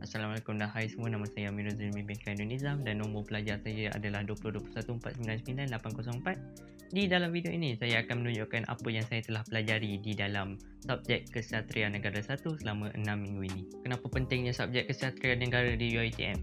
Assalamualaikum dan hai semua, nama saya Amirul Zulmi bin Khairul Nizam dan nombor pelajar saya adalah 20214999804. Di dalam video ini, saya akan menunjukkan apa yang saya telah pelajari di dalam subjek Kesatria Negara 1 selama 6 minggu ini. Kenapa pentingnya subjek Kesatria Negara di UiTM?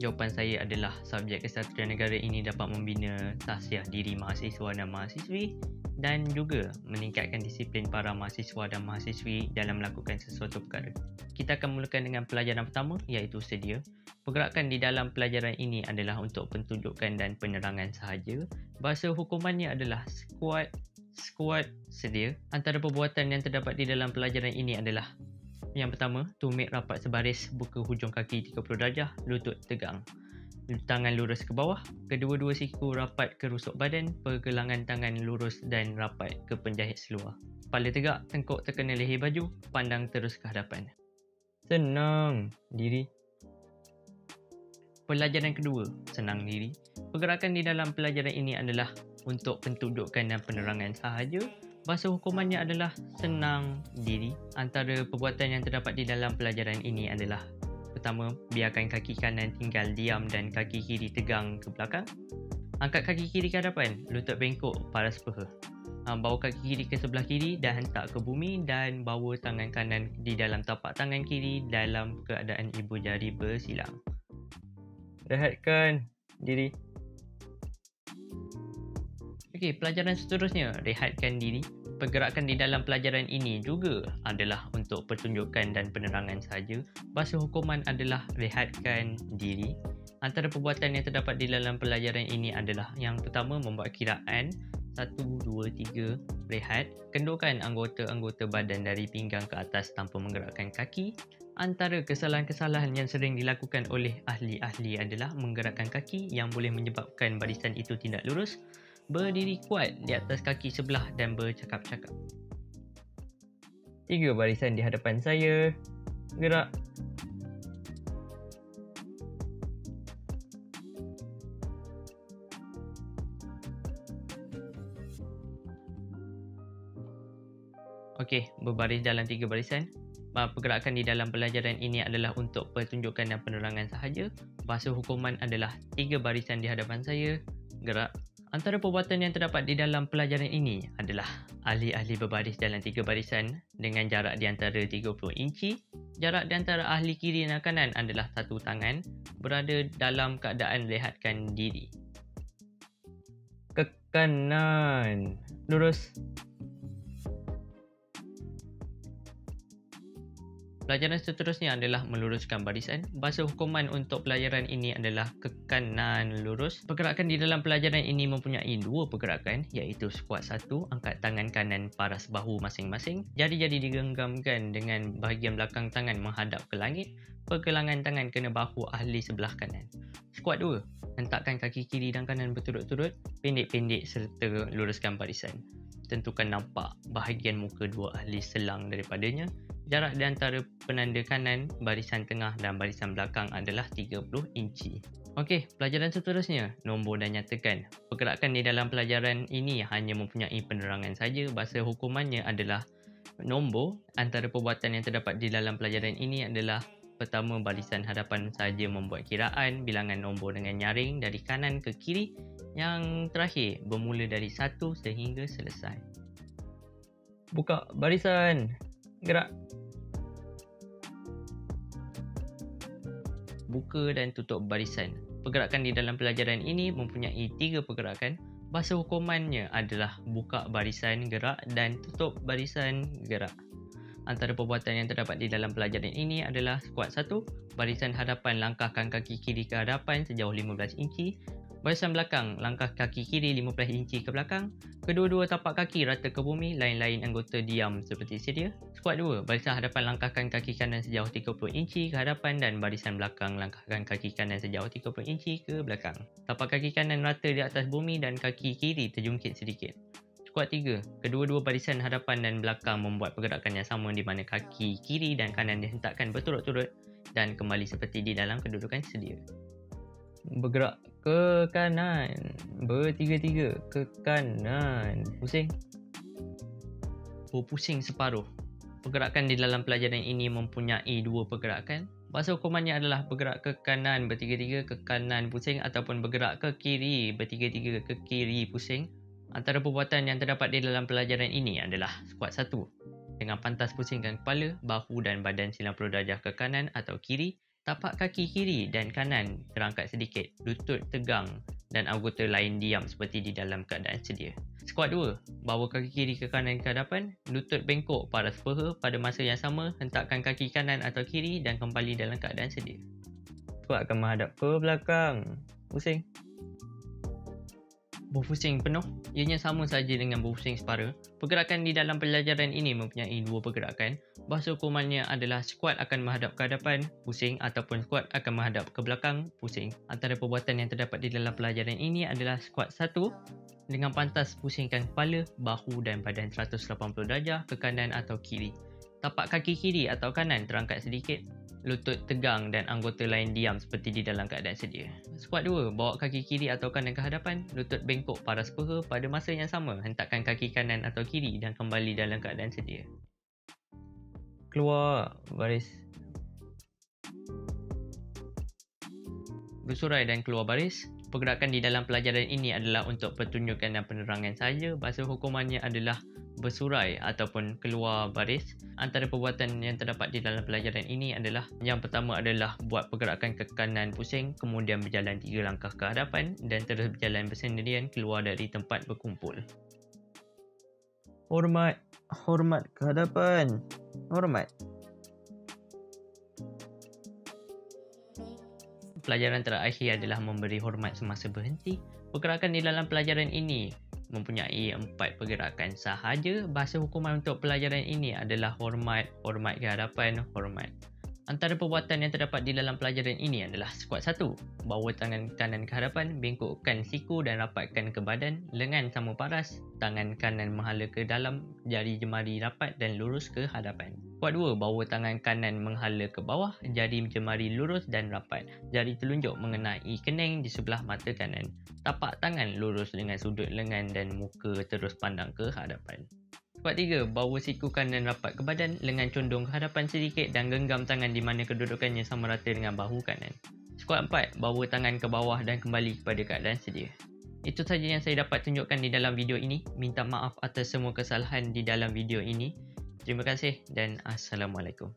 Jawapan saya adalah subjek Kesatria Negara ini dapat membina tahsiah diri mahasiswa dan mahasiswi dan juga meningkatkan disiplin para mahasiswa dan mahasiswi dalam melakukan sesuatu perkara. Kita akan mulakan dengan pelajaran pertama, iaitu sedia. Pergerakan di dalam pelajaran ini adalah untuk pentunjukan dan penerangan sahaja. Bahasa hukumannya adalah squat, sedia. Antara perbuatan yang terdapat di dalam pelajaran ini adalah: yang pertama, tumit rapat sebaris, buka hujung kaki 30 darjah, lutut tegang, tangan lurus ke bawah, kedua-dua siku rapat ke rusuk badan, pergelangan tangan lurus dan rapat ke penjahit seluar. Kepala tegak, tengkuk terkena leher baju, pandang terus ke hadapan. Senang diri. Pelajaran kedua, senang diri. Pergerakan di dalam pelajaran ini adalah untuk pentunjukan dan penerangan sahaja. Bahasa hukumannya adalah senang diri. Antara perbuatan yang terdapat di dalam pelajaran ini adalah: pertama, biarkan kaki kanan tinggal diam dan kaki kiri tegang ke belakang. Angkat kaki kiri ke hadapan, lutut bengkok, paras peha. Bawa kaki kiri ke sebelah kiri dan hentak ke bumi, dan bawa tangan kanan di dalam tapak tangan kiri dalam keadaan ibu jari bersilang. Rehatkan diri. Okey, pelajaran seterusnya, rehatkan diri. Pergerakan di dalam pelajaran ini juga adalah untuk pertunjukan dan penerangan sahaja. Bahasa hukuman adalah rehatkan diri. Antara perbuatan yang terdapat di dalam pelajaran ini adalah: yang pertama, membuat kiraan 1, 2, 3, rehat. Kendurkan anggota-anggota badan dari pinggang ke atas tanpa menggerakkan kaki. Antara kesalahan-kesalahan yang sering dilakukan oleh ahli-ahli adalah menggerakkan kaki yang boleh menyebabkan barisan itu tidak lurus, berdiri kuat di atas kaki sebelah dan bercakap-cakap. 3 barisan di hadapan saya. Gerak. Okey, berbaris dalam 3 barisan. Pergerakan di dalam pelajaran ini adalah untuk pertunjukan dan penerangan sahaja. Bahasa hukuman adalah 3 barisan di hadapan saya. Gerak. Antara perbuatan yang terdapat di dalam pelajaran ini adalah: ahli-ahli berbaris dalam 3 barisan dengan jarak di antara 30 inci. Jarak di antara ahli kiri dan kanan adalah 1 tangan, berada dalam keadaan rehatkan diri. Ke kanan, lurus. Pelajaran seterusnya adalah meluruskan barisan. Bahasa hukuman untuk pelajaran ini adalah ke kanan, lurus. Pergerakan di dalam pelajaran ini mempunyai 2 pergerakan, iaitu squat 1, angkat tangan kanan paras bahu masing-masing. Jari-jari digenggamkan dengan bahagian belakang tangan menghadap ke langit. Pergelangan tangan kena bahu ahli sebelah kanan. Squat 2, hentakkan kaki kiri dan kanan berturut-turut, pendek-pendek serta luruskan barisan. Tentukan nampak bahagian muka 2 ahli selang daripadanya. Jarak di antara penanda kanan, barisan tengah dan barisan belakang adalah 30 inci. Okey, pelajaran seterusnya, nombor dan nyatakan. Pergerakan di dalam pelajaran ini hanya mempunyai penerangan saja. Bahasa hukumannya adalah nombor. Antara perbuatan yang terdapat di dalam pelajaran ini adalah: pertama, barisan hadapan sahaja membuat kiraan bilangan nombor dengan nyaring dari kanan ke kiri. Yang terakhir, bermula dari 1 sehingga selesai. Buka barisan. Gerak. Buka dan tutup barisan. Pergerakan di dalam pelajaran ini mempunyai 3 pergerakan. Bahasa hukumannya adalah buka barisan, gerak, dan tutup barisan, gerak. Antara perbuatan yang terdapat di dalam pelajaran ini adalah: squat 1, barisan hadapan langkahkan kaki kiri ke hadapan sejauh 15 inci. Barisan belakang, langkah kaki kiri 15 inci ke belakang. Kedua-dua tapak kaki rata ke bumi, lain-lain anggota diam seperti sedia. Squat 2, barisan hadapan langkahkan kaki kanan sejauh 30 inci ke hadapan dan barisan belakang langkahkan kaki kanan sejauh 30 inci ke belakang. Tapak kaki kanan rata di atas bumi dan kaki kiri terjungkit sedikit. Squat 3, kedua-dua barisan hadapan dan belakang membuat pergerakan yang sama di mana kaki kiri dan kanan dihentakkan berturut-turut dan kembali seperti di dalam kedudukan sedia. Bergerak ke kanan, bertiga-tiga ke kanan. Pusing. Berpusing separuh. Pergerakan di dalam pelajaran ini mempunyai 2 pergerakan. Bahasa hukumannya adalah bergerak ke kanan bertiga-tiga ke kanan pusing ataupun bergerak ke kiri bertiga-tiga ke kiri pusing. Antara perbuatan yang terdapat di dalam pelajaran ini adalah squat 1. Dengan pantas pusingkan kepala, bahu dan badan 90 darjah ke kanan atau kiri. Tapak kaki kiri dan kanan terangkat sedikit, lutut tegang dan anggota lain diam seperti di dalam keadaan sedia. Squat 2. Bawa kaki kiri ke kanan ke hadapan, lutut bengkok paras peha pada masa yang sama, hentakkan kaki kanan atau kiri dan kembali dalam keadaan sedia. Squat akan menghadap ke belakang. Pusing. Berpusing penuh, ianya sama saja dengan berpusing separa. Pergerakan di dalam pelajaran ini mempunyai dua pergerakan. Bahasa hukumannya adalah squat akan menghadap ke hadapan, pusing ataupun squat akan menghadap ke belakang, pusing. Antara perbuatan yang terdapat di dalam pelajaran ini adalah squat 1. Dengan pantas pusingkan kepala, bahu dan badan 180 darjah ke kanan atau kiri. Tapak kaki kiri atau kanan terangkat sedikit. Lutut tegang dan anggota lain diam seperti di dalam keadaan sedia. Squat 2. Bawa kaki kiri atau kanan ke hadapan, lutut bengkok paras peha pada masa yang sama, hentakkan kaki kanan atau kiri dan kembali dalam keadaan sedia. Keluar baris. Bersurai dan keluar baris. Pergerakan di dalam pelajaran ini adalah untuk pertunjukan dan penerangan sahaja. Bahasa hukumannya adalah bersurai ataupun keluar baris. Antara perbuatan yang terdapat di dalam pelajaran ini adalah yang pertama adalah buat pergerakan ke kanan pusing, kemudian berjalan 3 langkah ke hadapan dan terus berjalan bersendirian keluar dari tempat berkumpul. Hormat, hormat ke hadapan. Hormat. Pelajaran terakhir adalah memberi hormat semasa berhenti. Pergerakan di dalam pelajaran ini mempunyai 4 pergerakan sahaja. Bahasa hukuman untuk pelajaran ini adalah hormat, hormat ke hadapan, hormat. Antara perbuatan yang terdapat di dalam pelajaran ini adalah squat 1. Bawa tangan kanan ke hadapan, bengkokkan siku dan rapatkan ke badan, lengan sama paras, tangan kanan menghala ke dalam, jari jemari rapat dan lurus ke hadapan. Squat 2. Bawa tangan kanan menghala ke bawah, jari jemari lurus dan rapat, jari telunjuk mengenai kening di sebelah mata kanan. Tapak tangan lurus dengan sudut lengan dan muka terus pandang ke hadapan. Squat 3. Bawa siku kanan rapat ke badan, lengan condong ke hadapan sedikit dan genggam tangan di mana kedudukannya sama rata dengan bahu kanan. Squat 4. Bawa tangan ke bawah dan kembali kepada keadaan sedia. Itu saja yang saya dapat tunjukkan di dalam video ini. Minta maaf atas semua kesalahan di dalam video ini. Terima kasih dan Assalamualaikum.